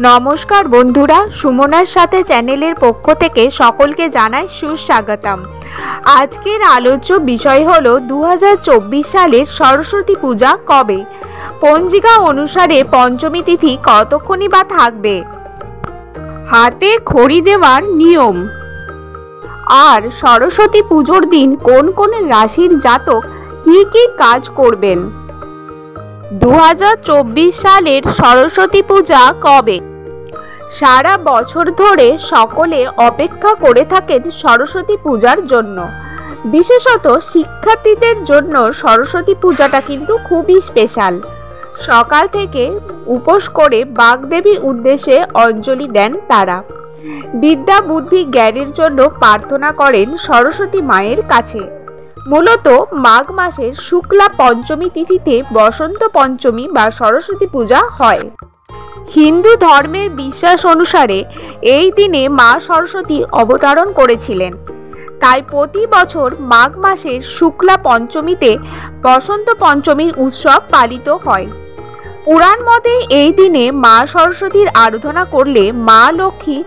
নমস্কার বন্ধুরা, সুমনার সাথে চ্যানেলের পক্ষ থেকে সকলকে জানাই সুস্বাগতম। আজকের আলোচ্য বিষয় হলো 2024 সালের সরস্বতী পূজা কবে, পঞ্জিকা অনুসারে পঞ্চমী তিথি কতক্ষণই বা থাকবে, হাতে খড়ি দেওয়ার নিয়ম, আর সরস্বতী পুজোর দিন কোন কোন রাশির জাতক কি কি কাজ করবেন। 2024 সালের সরস্বতী পূজা কবে? সারা বছর ধরে সকলে অপেক্ষা করে থাকেন সরস্বতী পূজার জন্য। বিশেষত শিক্ষার্থীদের জন্য সরস্বতী পূজাটা কিন্তু খুবই স্পেশাল। সকাল থেকে উপোস করে বাগদেবীর উদ্দেশ্যে অঞ্জলি দেন তারা। বিদ্যা বুদ্ধি জ্ঞানের জন্য প্রার্থনা করেন সরস্বতী মায়ের কাছে। মূলত মাঘ মাসের শুক্লা পঞ্চমী তিথিতে বসন্ত পঞ্চমী বা সরস্বতী পূজা হয়। হিন্দু ধর্মের বিশ্বাস অনুসারে এই দিনে মা সরস্বতী অবতরণ করেছিলেন, তাই প্রতি বছর মাঘ মাসের শুক্লা পঞ্চমীতে বসন্ত পঞ্চমীর উৎসব পালিত হয়। পুরাণ মতে এই দিনে মা সরস্বতীর আরাধনা করলে মা লক্ষ্মী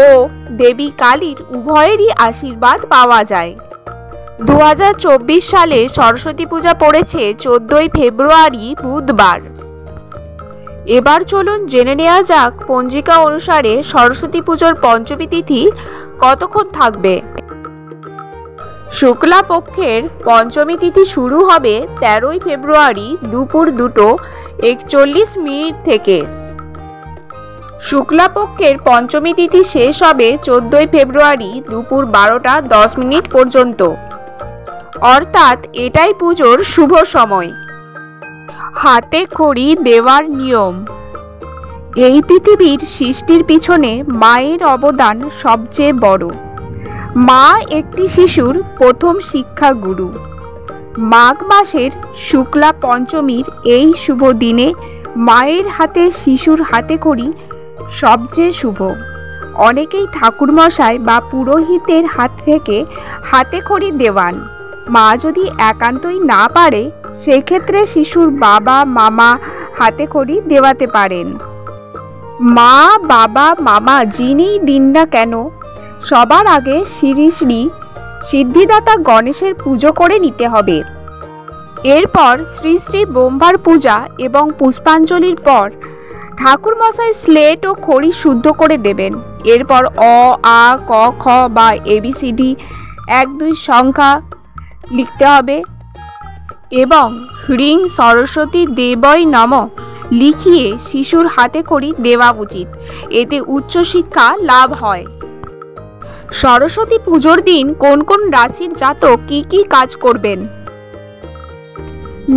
ও দেবী কালীর উভয়েরই আশীর্বাদ পাওয়া যায়। 2024 সালে সরস্বতী পূজা পড়েছে 14 ফেব্রুয়ারি বুধবার। এবার চলুন জেনে নেওয়া যাক পঞ্জিকা অনুসারে সরস্বতী পুজোর পঞ্চমী তিথি কতক্ষণ থাকবে। শুক্লা পক্ষের পঞ্চমী তিথি শুরু হবে 13 ফেব্রুয়ারি দুপুর 2:41 থেকে। শুক্লা পক্ষের পঞ্চমী তিথি শেষ হবে 14 ফেব্রুয়ারি দুপুর 12:10 পর্যন্ত, অর্থাৎ এটাই পুজোর শুভ সময়। হাতে খড়ি দেওয়ার নিয়ম। এই পৃথিবীর সৃষ্টির পিছনে মায়ের অবদান সবচেয়ে বড়। মা একটি শিশুর প্রথম শিক্ষা গুরু। মাঘ মাসের শুক্লা পঞ্চমীর এই শুভ দিনে মায়ের হাতে শিশুর হাতে খড়ি সবচেয়ে শুভ। অনেকেই ঠাকুরমশাই বা পুরোহিতের হাত থেকে হাতে খড়ি দেওয়ান। মা যদি একান্তই না পারে সেক্ষেত্রে শিশুর বাবা মামা হাতে খড়ি দেওয়াতে পারেন। মা বাবা মামা যিনিই দিন না কেন সবার আগে শ্রী শ্রী সিদ্ধিদাতা গণেশের পুজো করে নিতে হবে। এরপর শ্রী শ্রী ব্রহ্মার পূজা এবং পুষ্পাঞ্জলির পর ঠাকুরমশাই স্লেট ও খড়ি শুদ্ধ করে দেবেন। এরপর অ আ ক খ বা ABCD 1-2 সংখ্যা লিখতে হবে এবং হ্রিং সরস্বতী দেবৈ নমঃ লিখিয়ে শিশুর হাতে খড়ি দেওয়া উচিত। এতে উচ্চশিক্ষা লাভ হয়। সরস্বতী পুজোর দিন কোন কোন রাশির জাতক কি কি কাজ করবেন?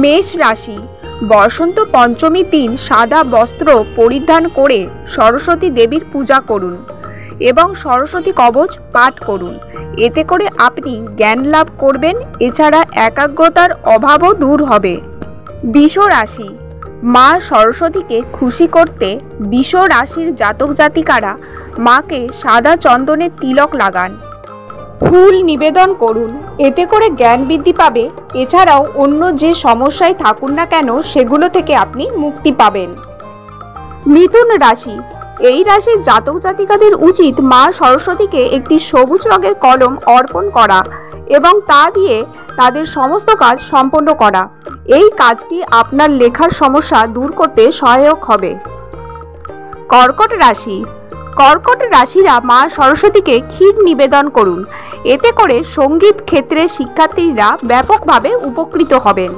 মেষ রাশি। বসন্ত পঞ্চমীর দিন সাদা বস্ত্র পরিধান করে সরস্বতী দেবীর পূজা করুন এবং সরস্বতী কবচ পাঠ করুন। এতে করে আপনি জ্ঞান লাভ করবেন, এছাড়া একাগ্রতার অভাবও দূর হবে। বৃষ রাশি। মা সরস্বতীকে খুশি করতে বৃষ রাশির জাতক জাতিকারা মাকে সাদা চন্দনের তিলক লাগান, ফুল নিবেদন করুন। এতে করে জ্ঞান বৃদ্ধি পাবে, এছাড়াও অন্য যে সমস্যায় থাকুন না কেন সেগুলো থেকে আপনি মুক্তি পাবেন। মিথুন রাশি। এই রাশির জাতক জাতিকাদের উচিত মা সরস্বতীকে একটি সবুজ রঙের কলম অর্পণ করা এবং তা দিয়ে তাদের সমস্ত কাজ সম্পন্ন করা। এই কাজটি আপনার লেখার সমস্যা দূর করতে সহায়ক হবে। কর্কট রাশি। কর্কট রাশিরা মা সরস্বতীকে ক্ষীর নিবেদন করুন। এতে করে সঙ্গীত ক্ষেত্রের শিক্ষার্থীরা ব্যাপকভাবে উপকৃত হবেন।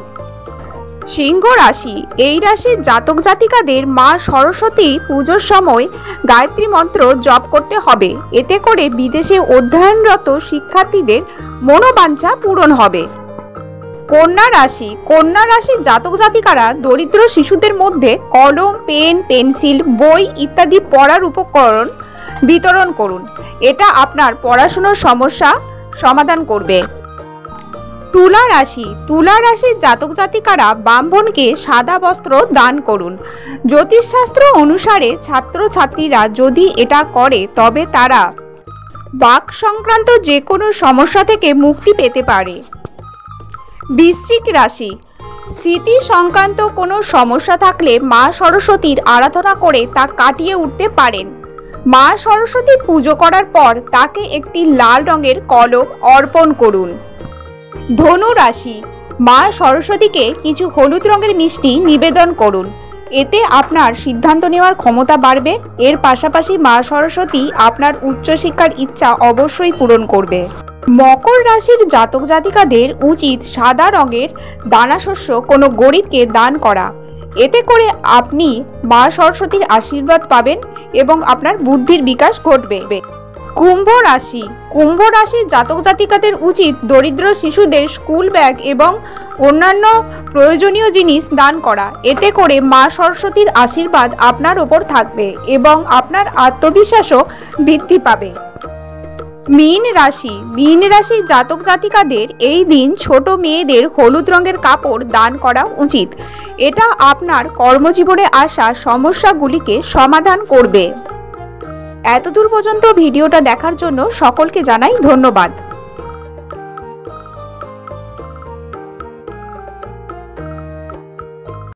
সিংহ রাশি। এই রাশির জাতক জাতিকাদের মা সরস্বতী পুজোর সময় গায়ত্রী মন্ত্র জপ করতে হবে। এতে করে বিদেশে অধ্যয়নরত শিক্ষার্থীদের মনোবাঞ্ছা পূরণ হবে। কন্যা রাশি। কন্যা রাশির জাতক জাতিকারা দরিদ্র শিশুদের মধ্যে কলম, পেন, পেন্সিল, বই ইত্যাদি পড়ার উপকরণ বিতরণ করুন। এটা আপনার পড়াশোনার সমস্যা সমাধান করবে। তুলা রাশি। তুলা রাশির জাতক জাতিকারা ব্রাহ্মণকে সাদা বস্ত্র দান করুন। জ্যোতিষশাস্ত্র অনুসারে ছাত্রছাত্রীরা যদি এটা করে তবে তারা বাক সংক্রান্ত যে কোনো সমস্যা থেকে মুক্তি পেতে পারে। বৃশ্চিক রাশি। স্মৃতি সংক্রান্ত কোনো সমস্যা থাকলে মা সরস্বতীর আরাধনা করে তা কাটিয়ে উঠতে পারেন। মা সরস্বতী পুজো করার পর তাকে একটি লাল রঙের কলম অর্পণ করুন। ধনু রাশি, মা সরস্বতীকে কিছু হলুদ রঙের মিষ্টি নিবেদন করুন। এতে আপনার সিদ্ধান্ত নেওয়ার ক্ষমতা বাড়বে। এর পাশাপাশি মা সরস্বতী আপনার উচ্চশিক্ষার ইচ্ছা অবশ্যই পূরণ করবে। মকর রাশির জাতক জাতিকাদের উচিত সাদা রঙের দানাশস্য কোনো গরিবকে দান করা। এতে করে আপনি মা সরস্বতীর আশীর্বাদ পাবেন এবং আপনার বুদ্ধির বিকাশ ঘটবে। কুম্ভ রাশি, কুম্ভ রাশির জাতক জাতিকাদের উচিত দরিদ্র শিশুদের স্কুল ব্যাগ এবং অন্যান্য প্রয়োজনীয় জিনিস দান করা। এতে করে মা সরস্বতীর আশীর্বাদ আপনার ওপর থাকবে এবং আপনার আত্মবিশ্বাসও বৃদ্ধি পাবে। মীন রাশি, মীন রাশির জাতক জাতিকাদের এই দিন ছোট মেয়েদের হলুদ রঙের কাপড় দান করা উচিত। এটা আপনার কর্মজীবনে আসা সমস্যাগুলিকে সমাধান করবে। এতদূর পর্যন্ত ভিডিওটা দেখার জন্য সকলকে জানাই ধন্যবাদ।